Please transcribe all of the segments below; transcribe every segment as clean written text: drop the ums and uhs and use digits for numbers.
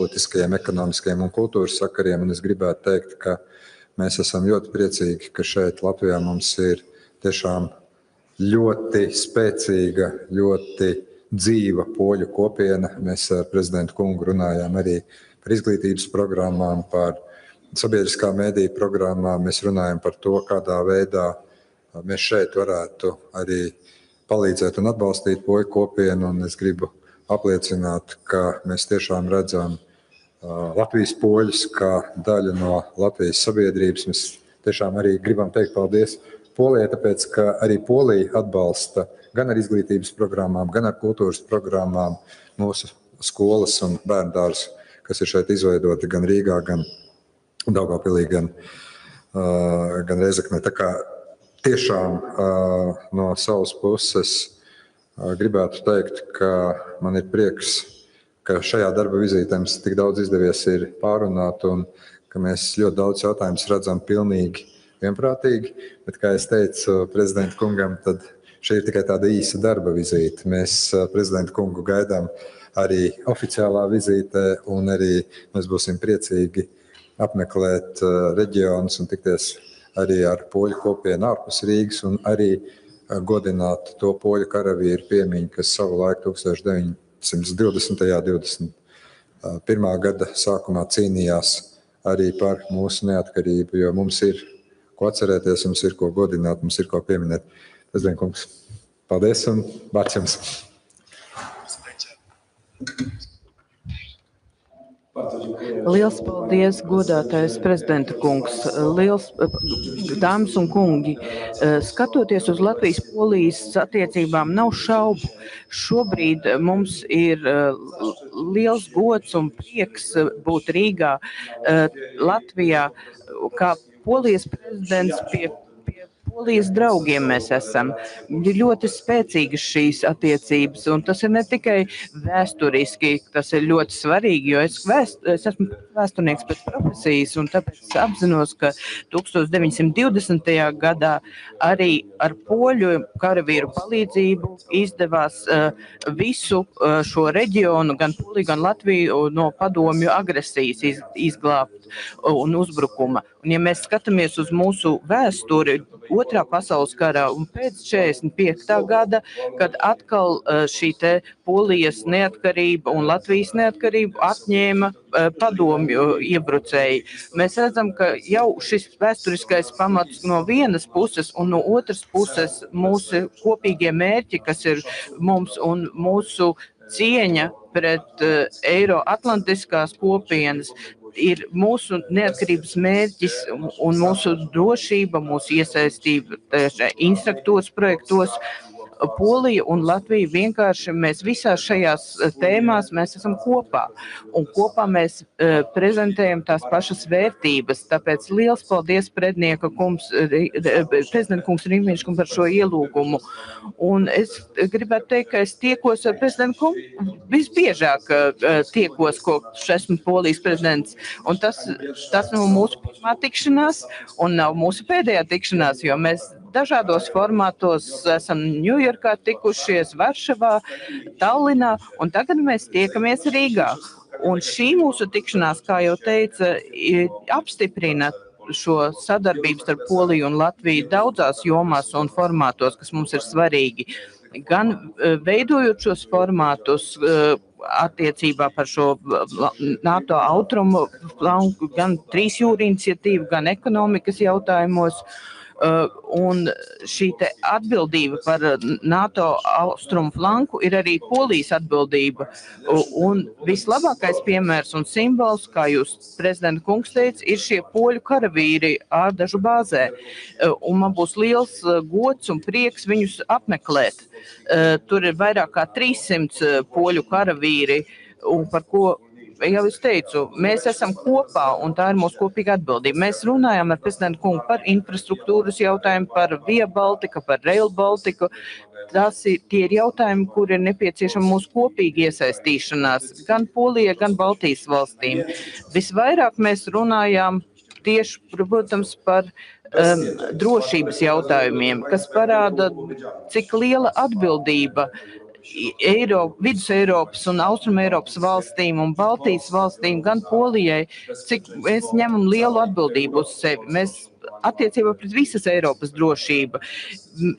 politiskajiem, ekonomiskajiem un kultūras sakariem, un es gribētu teikt, ka mēs esam ļoti priecīgi, ka šeit Latvijā mums ir tiešām ļoti spēcīga, ļoti dzīva poļu kopiena. Mēs ar prezidentu kungu runājām arī par izglītības programmām, par sabiedriskā mēdīja programmām. Mēs runājam par to, kādā veidā mēs šeit varētu arī palīdzēt un atbalstīt poļu kopienu, un es gribu apliecināt, ka mēs tiešām redzam Latvijas poļus kā daļu no Latvijas sabiedrības. Mēs tiešām arī gribam teikt paldies Polijai, tāpēc, ka arī Polija atbalsta gan ar izglītības programmām, gan ar kultūras programmām mūsu skolas un bērndārs, kas ir šeit izveidoti gan Rīgā, gan Daugavpilī, gan Rēzeknē. Tā kā tiešām no savas puses gribētu teikt, ka man ir prieks, ka šajā darba vizītē mums tik daudz izdevies ir pārunāt un ka mēs ļoti daudz jautājumus redzam pilnīgi vienprātīgi, bet, kā es teicu prezidentu kungam, tad šī ir tikai tāda īsa darba vizīte. Mēs prezidentu kungu gaidām arī oficiālā vizītē un arī mēs būsim priecīgi apmeklēt reģionus un tikties arī ar poļu kopienu ārpus Rīgas un arī godināt to poļu karavīru piemiņu, kas savu laiku 1920. 21. gada sākumā cīnījās arī par mūsu neatkarību, jo mums ir ko atcerēties, mums ir ko godināt, mums ir ko pieminēt. Prezident kungs, paldies un vārds jums. Liels paldies, godātais prezidenta kungs. Liels dāmas un kungi. Skatoties uz Latvijas-Polijas attiecībām, nav šaubu. Šobrīd mums ir liels gods un prieks būt Rīgā, Latvijā, kā Polijas prezidents pie Polijas draugiem mēs esam. Ir ļoti spēcīgas šīs attiecības, un tas ir ne tikai vēsturiski, tas ir ļoti svarīgi, jo es esmu vēsturnieks pēc profesijas, un tāpēc apzinos, ka 1920. gadā arī ar poļu karavīru palīdzību izdevās visu šo reģionu, gan Poliju, gan Latviju, no padomju agresijas izglābt un uzbrukuma. Un ja mēs skatāmies uz mūsu vēsturi, Otrā pasaules karā un pēc 45. gada, kad atkal šī te Polijas neatkarība un Latvijas neatkarība atņēma padomju iebrucēji. Mēs redzam, ka jau šis vēsturiskais pamats no vienas puses un no otras puses mūsu kopīgie mērķi, kas ir mums un mūsu cieņa pret Eiroatlantiskās kopienas, ir mūsu neatkarības mērķis un mūsu drošība, mūsu iesaistība infrastruktūras projektos. Polija un Latvija vienkārši mēs visās šajās tēmās mēs esam kopā. Un kopā mēs prezentējam tās pašas vērtības. Tāpēc liels paldies prezidenta kungs Rīmeņš par šo ielūgumu. Un es gribētu teikt, ka es tiekos ar prezidentu kungu visbiežāk tiekos, kopš esmu Polijas prezidents. Un tas nav mūsu pirmā tikšanās un nav mūsu pēdējā tikšanās, jo mēs dažādos formātos esam Ņujorkā tikušies, Varšavā, Tallinā, un tagad mēs tiekamies Rīgā. Un šī mūsu tikšanās, kā jau teica, apstiprina šo sadarbību starp Poliju un Latviju daudzās jomās un formātos, kas mums ir svarīgi. Gan veidojot šos formātus attiecībā par šo NATO austrumu flanku, gan trīsjūru iniciatīvu, gan ekonomikas jautājumos. Un šī te atbildība par NATO austrumu flanku ir arī Polijas atbildība. Un vislabākais piemērs un simbols, kā jūs prezidenta kungs teica, ir šie poļu karavīri ārdažu bāzē. Un man būs liels gods un prieks viņus apmeklēt. Tur ir vairāk kā 300 poļu karavīri, un par ko jau es teicu, mēs esam kopā, un tā ir mūsu kopīga atbildība. Mēs runājam ar prezidentu kungu par infrastruktūras jautājumu, par Via Baltica, par Rail Baltiku. Tie ir jautājumi, kur ir nepieciešama mūsu kopīga iesaistīšanās gan Polijai, gan Baltijas valstīm. Visvairāk mēs runājām tieši, protams, par drošības jautājumiem, kas parāda, cik liela atbildība Vidus Eiropas un Austrum Eiropas valstīm un Baltijas valstīm, gan Polijai, cik mēs ņemam lielu atbildību uz sevi. Mēs attiecībā pret visas Eiropas drošību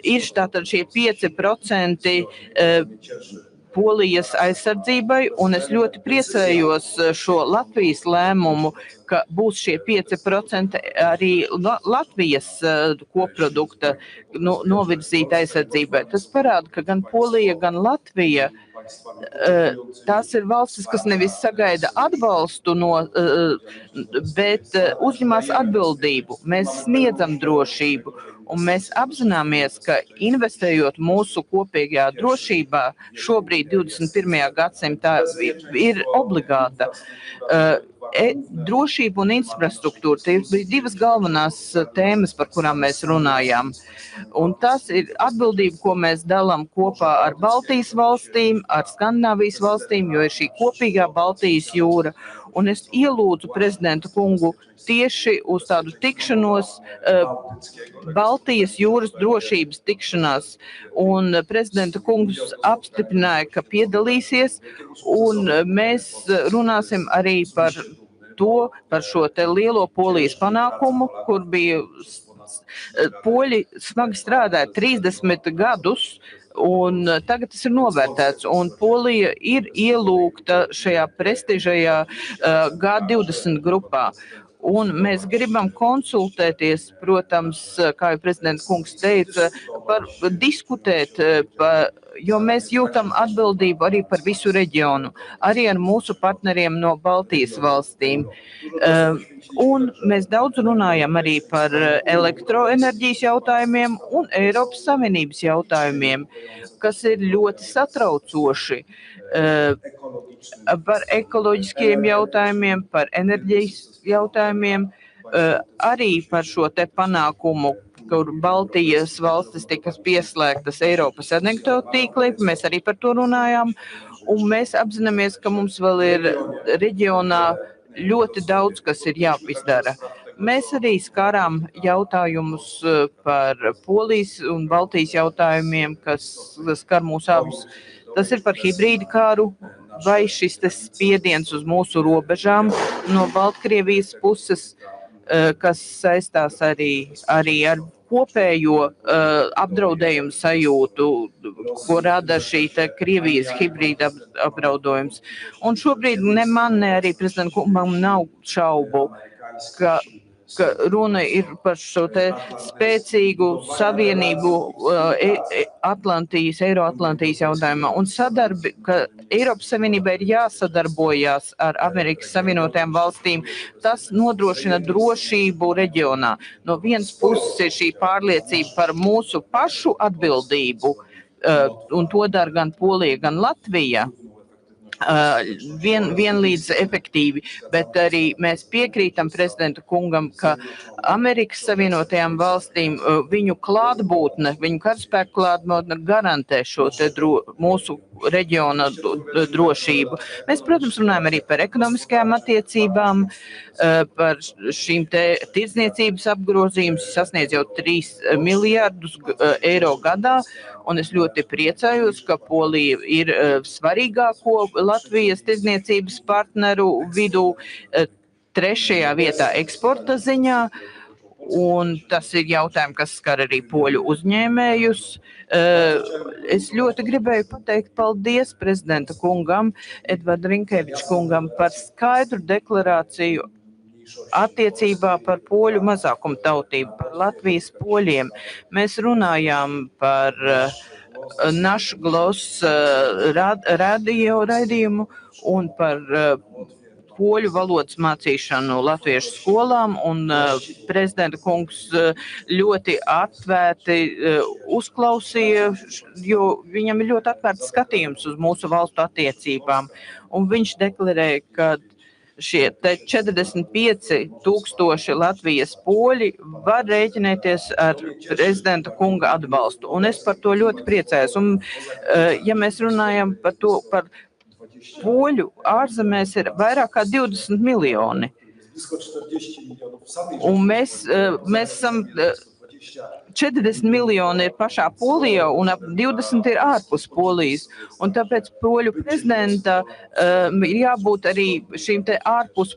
ir tātad šie 5% Polijas aizsardzībai, un es ļoti priecājos šo Latvijas lēmumu, ka būs šie 5% arī Latvijas koprodukta novirzīt aizsardzībai. Tas parāda, ka gan Polija, gan Latvija, tās ir valstis, kas nevis sagaida atbalstu, bet uzņemās atbildību. Mēs sniedzam drošību. Un mēs apzināmies, ka investējot mūsu kopīgajā drošībā šobrīd 21. gadsimtā ir obligāta. Drošība un infrastruktūra, tie bija divas galvenās tēmas, par kurām mēs runājām. Un tas ir atbildība, ko mēs dalām kopā ar Baltijas valstīm, ar Skandināvijas valstīm, jo ir šī kopīgā Baltijas jūra. Un es ielūdzu prezidentu kungu tieši uz tādu tikšanos, Baltijas jūras drošības tikšanās. Un prezidenta kungs apstiprināja, ka piedalīsies, un mēs runāsim arī par šo te lielo Polijas panākumu, kur bija poļi smagi strādāja 30 gadus, un tagad tas ir novērtēts, un Polija ir ielūgta šajā prestižajā G20 grupā. Un mēs gribam konsultēties, protams, kā jau prezidents kungs teica, diskutēt, jo mēs jūtam atbildību arī par visu reģionu, arī ar mūsu partneriem no Baltijas valstīm. Un mēs daudz runājam arī par elektroenerģijas jautājumiem un Eiropas Savienības jautājumiem, kas ir ļoti satraucoši. Par ekoloģiskiem jautājumiem, par enerģijas jautājumiem, arī par šo te panākumu, kur Baltijas valstis tika pieslēgtas Eiropas energotīklī, mēs arī par to runājām, un mēs apzināmies, ka mums vēl ir reģionā ļoti daudz, kas ir jāizdara. Mēs arī skārām jautājumus par Polijas un Baltijas jautājumiem, kas skar mūs abus. Tas ir par hibrīdu kāru, vai šis spiediens uz mūsu robežām no Baltkrievijas puses, kas saistās arī ar kopējo apdraudējumu sajūtu, ko rada šī Krievijas hibrīda apdraudojums. Un šobrīd ne man, ne arī prezidentam kungam nav šaubu, ka runa ir par šo te spēcīgu savienību Eiroatlantijas jautājumā un ka Eiropas Savienībai ir jāsadarbojās ar Amerikas Savienotajām valstīm. Tas nodrošina drošību reģionā. No vienas puses ir šī pārliecība par mūsu pašu atbildību, un to dara gan Polija, gan Latvija. Vienlīdz efektīvi, bet arī mēs piekrītam prezidenta kungam, ka Amerikas Savienotajām valstīm viņu klātbūtne, viņu karaspēku klātbūtne garantē šo te mūsu reģiona drošību. Mēs, protams, runājam arī par ekonomiskajām attiecībām, par šīm te tirdzniecības apgrozījumus sasniedz jau 3 miljārdus eiro gadā, un es ļoti priecājos, ka Polija ir svarīgāko Latvijas tirdzniecības partneru vidū 3. vietā eksporta ziņā, un tas ir jautājums, kas skar arī poļu uzņēmējus. Es ļoti gribēju pateikt paldies prezidenta kungam, Edvarda Rinkeviča kungam, par skaidru deklarāciju attiecībā par poļu mazākumtautību, par Latvijas poļiem. Mēs runājām par Naš Glos raidījumu un par poļu valodas mācīšanu latviešu skolām, un prezidenta kungs ļoti atvērti uzklausīja, jo viņam ir ļoti atvērts skatījums uz mūsu valstu attiecībām, un viņš deklarēja, ka šie 45,000 Latvijas poļi var rēķināties ar prezidenta kunga atbalstu, un es par to ļoti priecājos. Un, ja mēs runājam par to, par poļu ārzemēs ir vairāk kā 20 miljoni. Un mēs esam 40 miljoni ir pašā Polijā un ap 20 ir ārpus Polijas. Un tāpēc poļu prezidenta ir jābūt arī šīm te ārpus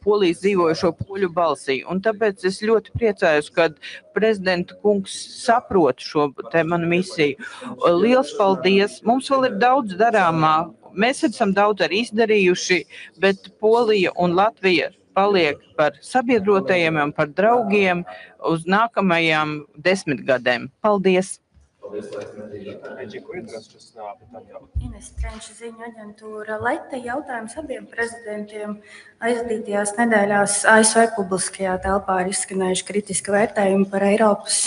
Polijas dzīvojušo poļu balsī. Un tāpēc es ļoti priecājos, kad prezidenta kungs saprot šo te manu misiju. Liels paldies! Mums vēl ir daudz darāmā. Mēs esam daudz arī izdarījuši, bet Polija un Latvija paliek par sabiedrotajiem un par draugiem uz nākamajām 10 gadiem. Paldies! Ines Trenča ziņu aģentūra Leta. Jautājums abiem prezidentiem. Aizdītajās nedēļās ASV publiskajā telpā ir izskanējuši kritiski vērtējumi par Eiropas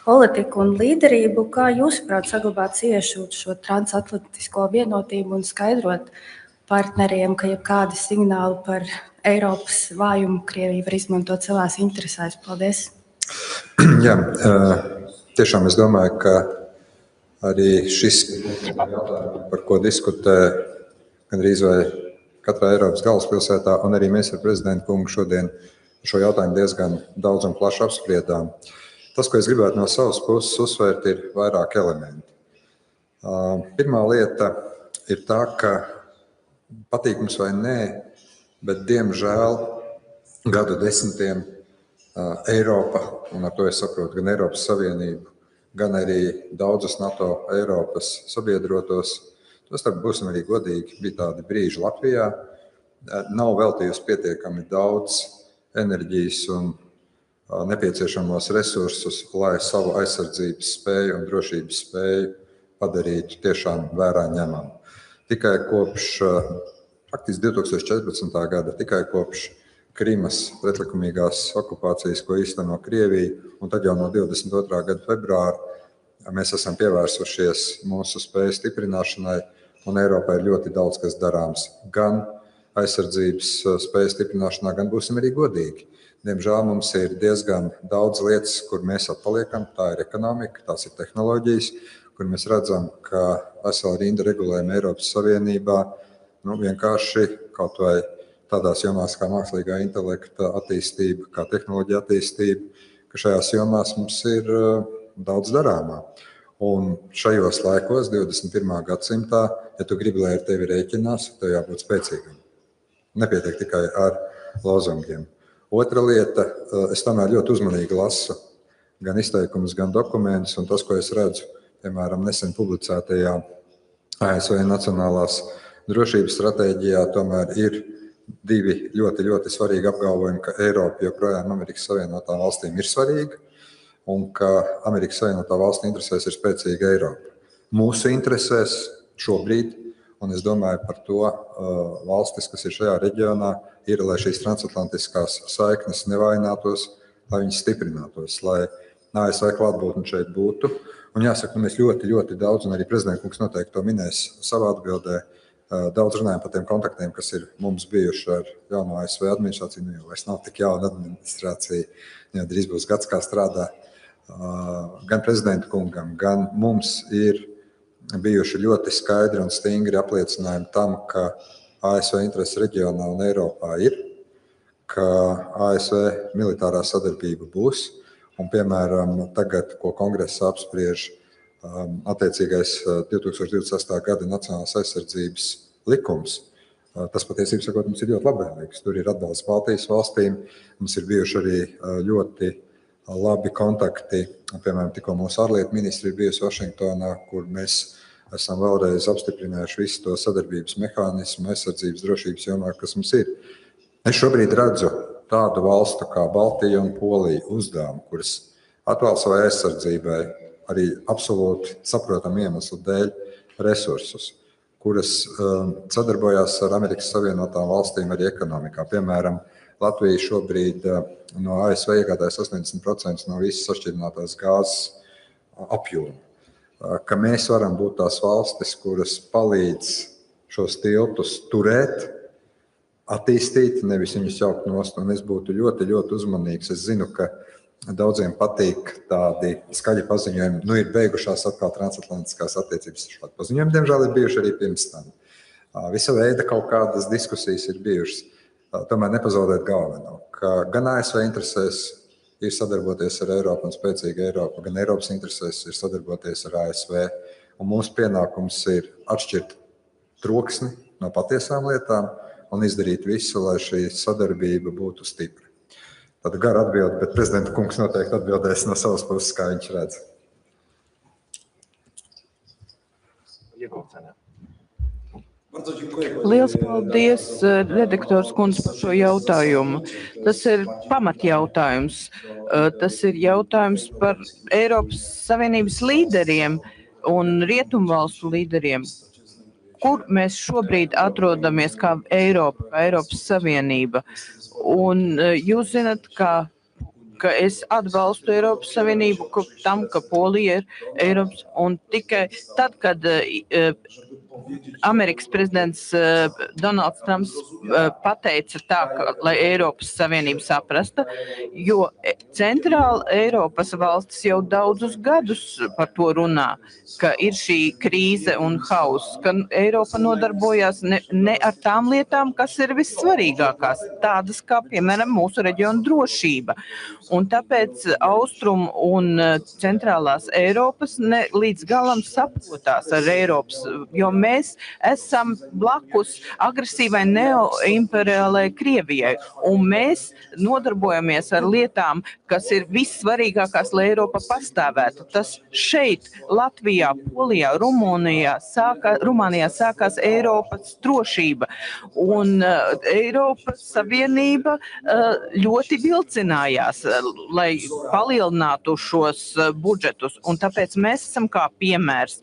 politiku un līderību. Kā jūsuprāt saglabāt ciešu šo transatlantisko vienotību un skaidrot partneriem, ka jebkādi signāli par Eiropas vājumu Krievija var izmantot savās interesēs? Paldies! Jā, tiešām es domāju, ka arī šis jautājums, par ko diskutē gandrīz vai katrā Eiropas galvaspilsētā, un arī mēs ar prezidentu kungu šodien šo jautājumu diezgan daudz un plaši apspriedām. Tas, ko es gribētu no savas puses uzsvērt, ir vairāk elementi. Pirmā lieta ir tā, ka patīk mums vai nē, bet diemžēl gadu desmitiem Eiropa, un ar to es saprotu gan Eiropas Savienību, gan arī daudzus NATO Eiropas sabiedrotos, tostarp būsim arī godīgi, bija tādi brīži Latvijā, nav veltījusi pietiekami daudz enerģijas un nepieciešamos resursus, lai savu aizsardzības spēju un drošības spēju padarītu tiešām vērā ņemamu. Tikai kopš faktiski 2014. gada, tikai kopš Krimas pretlikumīgās okupācijas, ko īsteno Krievija, un tad jau no 22. gada februāra mēs esam pievērsušies mūsu spēju stiprināšanai, un Eiropā ir ļoti daudz, kas darāms gan aizsardzības spēju stiprināšanā, gan būsim arī godīgi. Diemžēl mums ir diezgan daudz lietas, kur mēs atpaliekam, tā ir ekonomika, tās ir tehnoloģijas, kur mēs redzam, ka vesela rinda regulējuma Eiropas Savienībā vienkārši kaut vai tādās jomās kā mākslīgā intelekta attīstība, kā tehnoloģija attīstība, ka šajās jomās mums ir daudz darāmā. Un šajos laikos, 21. gadsimtā, ja tu gribi, lai ar tevi rēķinās, tev jābūt spēcīgam. Nepietiek tikai ar lozungiem. Otra lieta, es tomēr ļoti uzmanīgi lasu gan izteikumus, gan dokumentus, un tas, ko es redzu, piemēram, nesen publicētajā ASV Nacionālās drošības stratēģijā, tomēr ir divi ļoti, ļoti svarīgi apgalvojumi, ka Eiropa joprojām Amerikas Savienotām valstīm ir svarīga un ka Amerikas Savienotā valstu interesēs ir spēcīga Eiropa. Mūsu interesēs šobrīd, un es domāju par to valstis, kas ir šajā reģionā, ir, lai šīs transatlantiskās saiknes nevainātos, lai viņas stiprinātos, lai ASV klātbūtne šeit būtu. Un jāsaka, mēs ļoti, ļoti daudz, un arī prezidents kungs noteikti to minēs savā atbildē, daudz runājam par tiem kontaktiem, kas ir mums bijuši ar jauno ASV administrāciju. Jau vairs nav tik jauna administrācija, jau drīz būs gads, kā strādā. Gan prezidenta kungam, gan mums ir bijuši ļoti skaidri un stingri apliecinājumi tam, ka ASV intereses reģionā un Eiropā ir, ka ASV militārā sadarbība būs. Un, piemēram, tagad, ko kongress apspriež, attiecīgais 2028. gada Nacionālās aizsardzības likums. Tas patiesībā sakot, mums ir ļoti labvēlīgs. Tur ir atbalsts Baltijas valstīm. Mums ir bijuši arī ļoti labi kontakti. Piemēram, tikko mūsu ārlietu ministri ir bijusi Vašingtonā, kur mēs esam vēlreiz apstiprinājuši visu to sadarbības mehānismu, aizsardzības drošības jomā, kas mums ir. Es šobrīd redzu tādu valstu kā Baltija un Polija uzdevumu, kuras atvēl savai aizsardzībai arī absolūti saprotamu iemeslu dēļ resursus, kuras sadarbojās ar Amerikas Savienotām valstīm arī ekonomikā. Piemēram, Latvija šobrīd no ASV iegādājas 80% no visas sašķidrinātās gāzes apjoma. Ka mēs varam būt tās valstis, kuras palīdz šos tiltus turēt, attīstīt, nevis viņus jaukt nost. Un es būtu ļoti, ļoti uzmanīgs. Es zinu, ka daudziem patīk tādi skaļi paziņojumi, ir beigušās atkal transatlantiskās attiecības. Šādi paziņojumi, diemžēl, ir bijuši arī pirms tam. Visa veida kaut kādas diskusijas ir bijušas. Tomēr nepazaudēt galveno, ka gan ASV interesēs ir sadarboties ar Eiropu un spēcīga Eiropa, gan Eiropas interesēs ir sadarboties ar ASV. Un mūsu pienākums ir atšķirt troksni no patiesām lietām un izdarīt visu, lai šī sadarbība būtu stipra. Tāda gara atbilde, bet prezidenta kungs noteikti atbildēs no savas puses, kā viņš redz. Liels paldies, redaktors kundze, par šo jautājumu. Tas ir pamatjautājums. Tas ir jautājums par Eiropas Savienības līderiem un Rietumvalstu līderiem. Kur mēs šobrīd atrodamies kā Eiropa, kā Eiropas Savienība? Un jūs zinat, ka es atbalstu Eiropas Savienību tam, ka Polija ir Eiropas, un tikai tad, kad Amerikas prezidents Donalds Trumps pateica tā, lai Eiropas Savienība saprasta, jo centrāla Eiropas valstis jau daudzus gadus par to runā, ka ir šī krīze un hauss, ka Eiropa nodarbojās ne ar tām lietām, kas ir vissvarīgākās, tādas kā, piemēram, mūsu reģiona drošība. Un tāpēc Austrum un centrālās Eiropas līdz galam saprotās ar Eiropas, jo mēs esam blakus agresīvai neoimperiālai Krievijai, un mēs nodarbojamies ar lietām, kas ir vissvarīgākās, lai Eiropa pastāvētu. Tas šeit, Latvijā, Polijā, Rumānijā sākās Eiropas drošība, un Eiropas Savienība ļoti vilcinājās, lai palielinātu šos budžetus, un tāpēc mēs esam kā piemērs,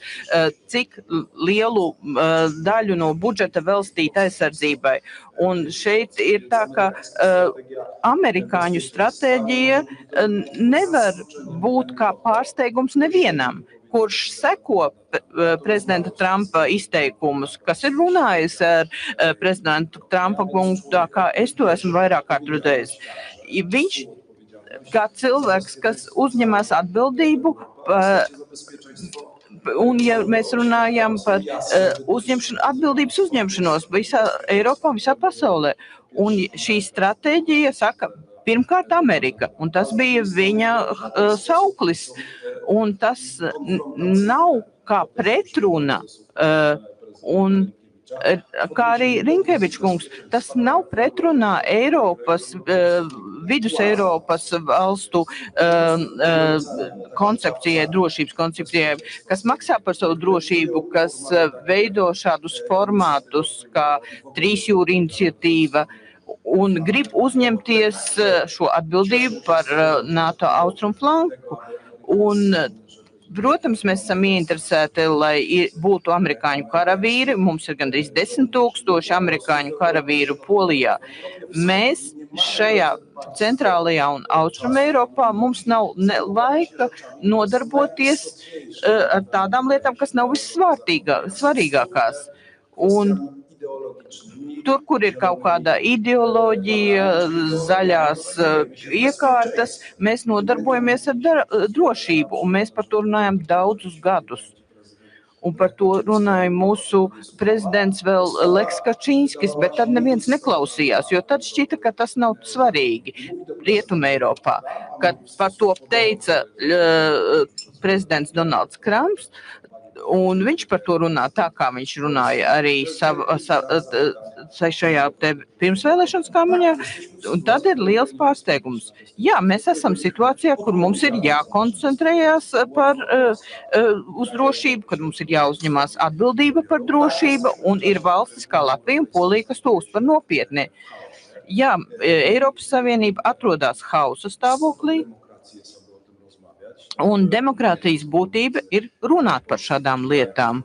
cik lielu daļu no budžeta velstīt aizsardzībai. Un šeit ir tā, ka amerikāņu stratēģija nevar būt kā pārsteigums nevienam, kurš seko prezidenta Trumpa izteikumus, kas ir runājis ar prezidentu Trumpa kungu, tā kā es to esmu vairāk kārt redzējis. Viņš kā cilvēks, kas uzņemas atbildību, un ja mēs runājam par atbildības uzņemšanos visā Eiropā, visā pasaulē, un šī stratēģija saka, pirmkārt Amerika, un tas bija viņa sauklis, un tas nav kā pretruna, un kā arī Rinkevičs kungs, tas nav pretrunā Eiropas, vidus Eiropas valstu koncepcijai, drošības koncepcijai, kas maksā par savu drošību, kas veido šādus formātus kā trīsjūra iniciatīva un grib uzņemties šo atbildību par NATO austrumu flanku. Un protams, mēs esam ieinteresēti, lai būtu amerikāņu karavīri. Mums ir gandrīz 10 000 amerikāņu karavīru Polijā. Mēs šajā centrālajā un austrum Eiropā mums nav laika nodarboties ar tādām lietām, kas nav vissvarīgākās. Un tur, kur ir kaut kāda ideoloģija, zaļās iekārtas, mēs nodarbojamies ar drošību, un mēs par to runājam daudzus gadus. Un par to runāja mūsu prezidents vēl Leks Kačīnskis, bet tad neviens neklausījās, jo tad šķita, ka tas nav svarīgi Rietumē Eiropā. Kad par to teica prezidents Donalds Trumps, un viņš par to runā tā, kā viņš runāja arī šajā pirmsvēlēšanas kampaņā, un tad ir liels pārsteigums. Jā, mēs esam situācijā, kur mums ir jākoncentrējās uz drošību, kad mums ir jāuzņemās atbildība par drošību, un ir valstis kā Latvija un Polija, kas to uztver nopietni. Jā, Eiropas Savienība atrodas hausa stāvoklī, un demokrātijas būtība ir runāt par šādām lietām.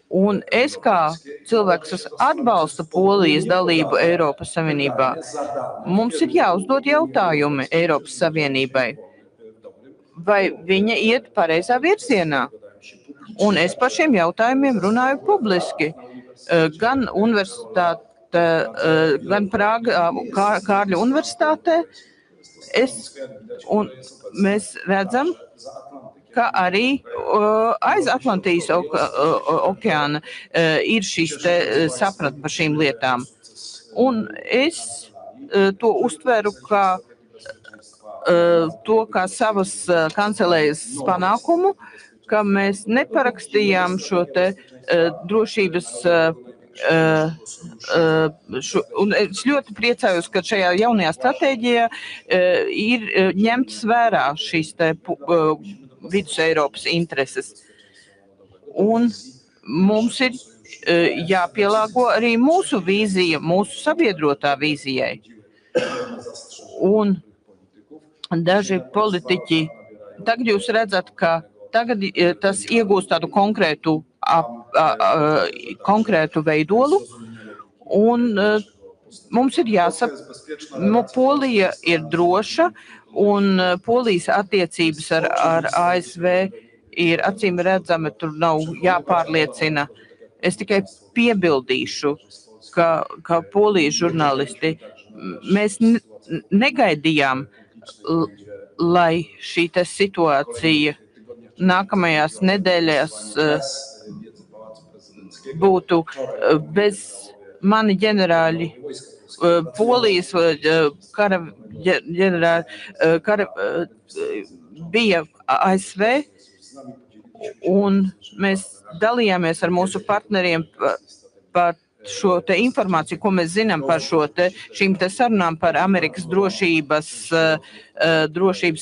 Un es kā cilvēks, kas atbalsta Polijas dalību Eiropas Savienībā, mums ir jāuzdod jautājumi Eiropas Savienībai, vai viņa iet pareizā virzienā. Un es par šiem jautājumiem runāju publiski, gan universitāte, gan Prāga, Kārļa universitātē. Un mēs redzam, ka arī aiz Atlantijas okeāna ir šis saprat par šīm lietām. Un es to uztveru kā to kā savas kancelējas panākumu, ka mēs neparakstījām šo te drošības un es ļoti priecājos, ka šajā jaunajā stratēģijā ir ņemtas vērā šīs te Vidus Eiropas intereses. Un mums ir jāpielāgo arī mūsu vīzija, mūsu sabiedrotā vīzijai. Un daži politiķi, tagad jūs redzat, ka tagad tas iegūst tādu konkrētu veidolu, un mums ir Polija ir droša, un Polijas attiecības ar ASV ir acīm redzami, tur nav jāpārliecina. Es tikai piebildīšu, ka Polijas žurnālisti, mēs negaidījām, lai šī situācija nākamajās nedēļās būtu bez mani ģenerāļi, Polijas kara bija ASV, un mēs dalījāmies ar mūsu partneriem par šo te informāciju, ko mēs zinām par šīm te sarunām par Amerikas drošības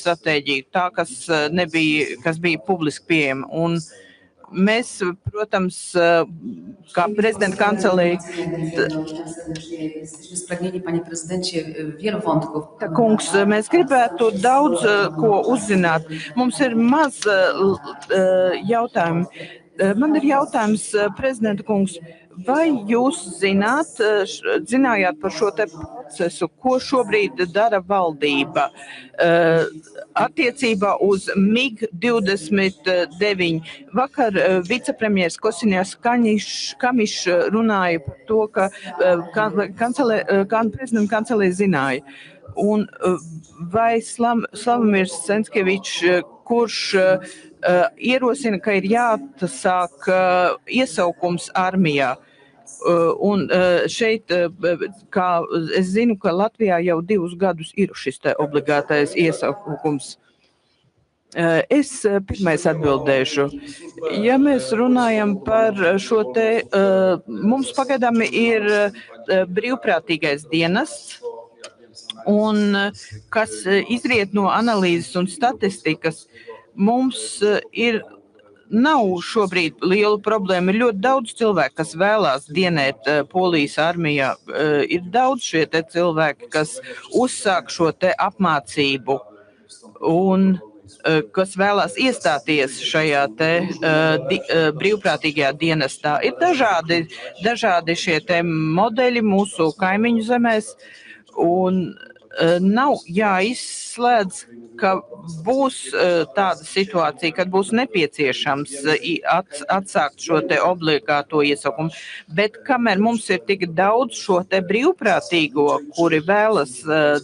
stratēģiju, tā, kas bija publiski pieejama. Un mēs, protams, kā prezidenta kancelēja, kungs, mēs gribētu daudz ko uzzināt. Mums ir maz jautājumu. Man ir jautājums, prezidenta kungs, vai jūs zinājāt par šo te procesu, ko šobrīd dara valdība attiecībā uz MiG-29? Vakar vicepremjers Kosinias Kamišs runāja par to, ka prezidenta kancelēja zināja. Un vai Slavamirs Censkevičs, kurš ierosina, ka ir jāsāk iesaukums armijā. Un šeit, kā es zinu, ka Latvijā jau 2 gadus ir šis te obligātais iesaukums. Es pirmais atbildēšu. Ja mēs runājam par šo te, mums pagaidām ir brīvprātīgais dienests, un kas izriet no analīzes un statistikas, mums nav šobrīd liela problēma. Ir ļoti daudz cilvēku, kas vēlās dienēt Polijas armijā. Ir daudz šie te cilvēki, kas uzsāk šo te apmācību un kas vēlās iestāties šajā te brīvprātīgajā dienestā. Ir dažādi šie te modeļi mūsu kaimiņu zemēs, un nav jāizslēdz, ka būs tāda situācija, kad būs nepieciešams atsākt šo te obligāto iesaukumu. Bet kamēr mums ir tik daudz šo te brīvprātīgo, kuri vēlas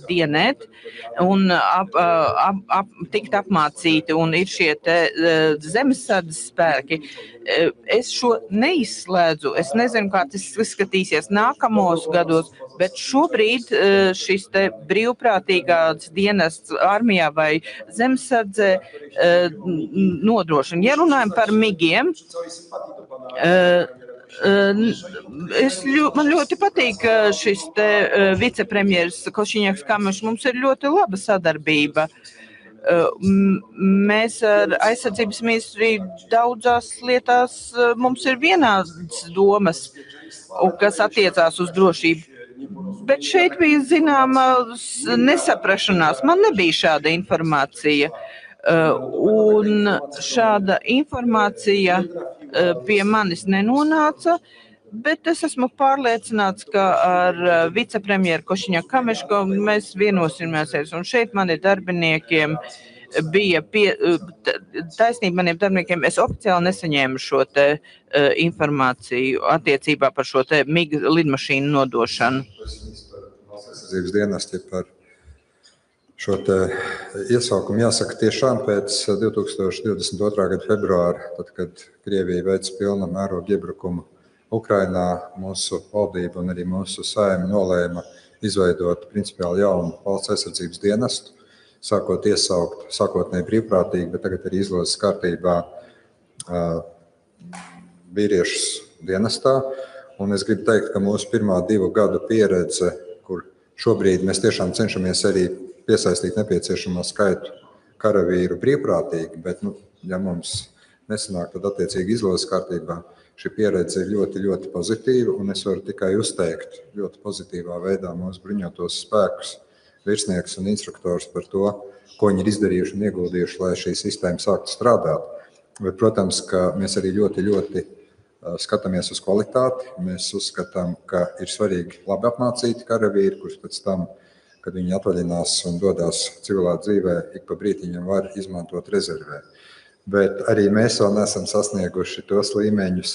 dienēt un tikt apmācīti, un ir šie te zemesardzes spēki, es šo neizslēdzu. Es nezinu, kā tas izskatīsies nākamos gados, bet šobrīd šis te brīvprātīgās dienests armijā vai zemesardzē nodrošina. Ja runājam par migiem, man ļoti patīk šis te vicepremjeras Košiņaks Kamišs. Mums ir ļoti laba sadarbība. Mēs ar aizsardzības ministriju daudzās lietās mums ir vienādas domas, kas attiecās uz drošību. Bet šeit bija zināma nesaprašanās. Man nebija šāda informācija. Un šāda informācija pie manis nenonāca, bet es esmu pārliecināts, ka ar vicepremjeru Košiņaku Kamišu mēs vienosimies. Un šeit mani darbiniekiem bija taisnība maniem darbiniekiem. Es oficiāli nesaņēmu šo te informāciju attiecībā par šo te MiG lidmašīnu nodošanu. Aizsardzības dienesti par šo te iesaukumu jāsaka tiešām pēc 2022. Gada februāra, tad, kad Krievija veica pilna mēroga iebrukumu Ukrainā, mūsu valdība un arī mūsu saeima nolēma izveidot principiāli jaunu valsts aizsardzības dienestu, sākot iesaukt sākotnēji brīvprātīgi, bet tagad arī izlozes kārtībā vīriešus dienestā. Un es gribu teikt, ka mūsu pirmā 2 gadu pieredze, kur šobrīd mēs tiešām cenšamies arī piesaistīt nepieciešamo skaitu karavīru brīvprātīgi, bet, ja mums nesanāk, tad attiecīgi izlozes kārtībā šī pieredze ir ļoti, ļoti pozitīva, un es varu tikai uzteikt ļoti pozitīvā veidā mūsu bruņotos spēkus, virsniekus un instruktors par to, ko viņi ir izdarījuši un ieguldījuši, lai šī sistēma sāktu strādāt. Bet, protams, ka mēs arī ļoti, ļoti skatāmies uz kvalitāti. Mēs uzskatām, ka ir svarīgi labi apmācīti karavīri, kurus pēc tam, kad viņi atvaļinās un dodās civilā dzīvē, ik pa brītiņam var izmantot rezervē. Bet arī mēs vēl neesam sasnieguši tos līmeņus,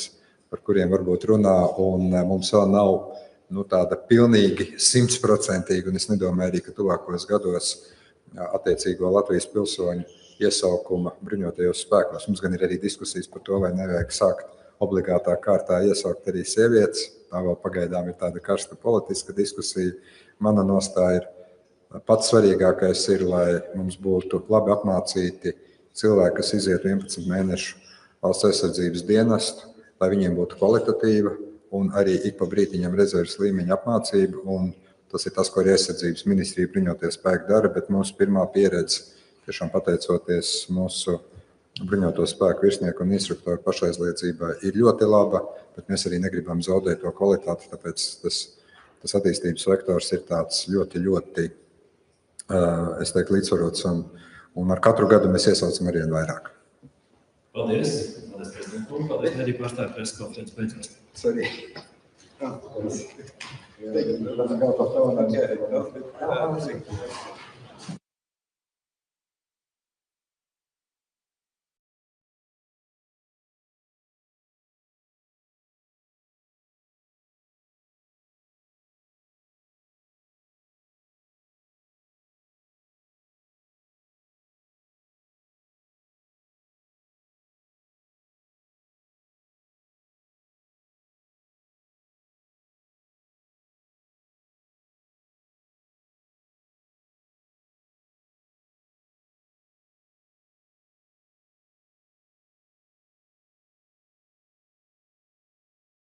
par kuriem varbūt runā, un mums vēl nav tāda pilnīgi 100%, un es nedomāju arī, ka tuvākos gados attiecīgo Latvijas pilsoņu iesaukuma bruņotajos spēkos. Mums gan ir arī diskusijas par to, vai nevajag sākt obligātā kārtā iesaukt arī sievietes. Tā vēl pagaidām ir tāda karsta politiska diskusija. Mana nostāja ir pats svarīgākais ir, lai mums būtu labi apmācīti cilvēki, kas iziet 11 mēnešu valsts aizsardzības dienestu, lai viņiem būtu kvalitatīva un arī ik pa brītiņam rezerves līmeņa apmācība. Un tas ir tas, ko arī aizsardzības ministrija bruņotie spēki dara, bet mūsu pirmā pieredze, tiešām pateicoties mūsu bruņoto spēku virsnieku un instruktoru pašaizliedzībai, ir ļoti laba, bet mēs arī negribam zaudēt to kvalitāti, tāpēc tas attīstības vektors ir tāds ļoti, ļoti, es teiktu, līdzsvarots, un ar katru gadu mēs iesaucam arvien vairāk. Paldies! Paldies, prezident kungs! Paldies, arī pārstāvju preses konferences beidzās. Sorry. Paldies.